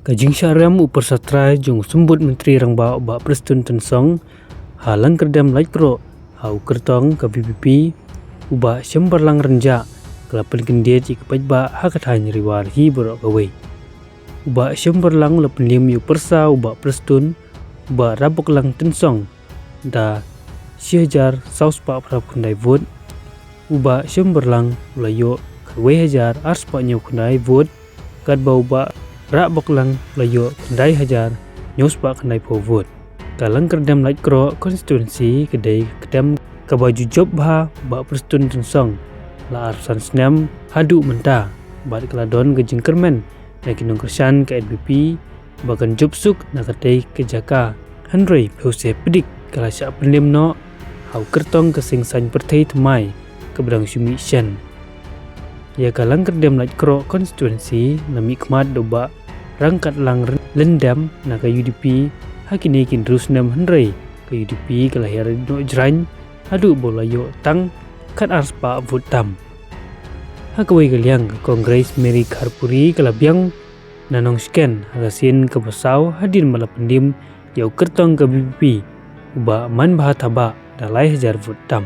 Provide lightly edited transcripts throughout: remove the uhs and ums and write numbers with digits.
Kajing syaram upar satrai jong sembut menteri rangba ba prestun tensong halang kerdam laikro hau kertong ke BPP uba sembarlang renja kelapan kendiat ikapaj ba hakatany riwar hi borok kawai uba sembarlang lepenlim yu persa uba prestun uba rabok lang tensong da sihajar saus pa prap kundai vot uba sembarlang ulayo kawai hajar ars pa nyaw kundai vot kad ba uba rabok lang layo kendai hajar nyos pa kendai po vot kalang kerdam light kro konstituensi kedai kedam kabaju job ba prestun tensong la arsan senam hadu menta bad keladon gejing kermen nakinong kersan ke NPP bahkan job suk nakatai ke jaka handrei pause pedik kala sya pendim no hau kertong kesing san pertai temai keberang sumi syan ya kalang kerdam light kro konstituensi nami kmat doba rangkat lang lendam na ke UDP hakini kin terus nam handrei ke UDP kelahir no jrany adu bolayo tang kat arspa votam hakawai kaliang ke kongres Mary Karpuri kalabiang nanong scan hagasin ke besau hadir malapendim yau kertong ke BPP uba man bahataba dalai hajar votam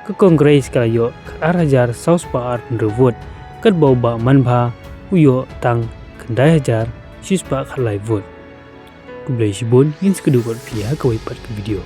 ke kongres kalayo kat hajar saus pa ar pendrovot kat bau ba man bah uyo tang kendai hajar sispa khalai vot kublai sibon ingin sekedua pihak kawai pat ke video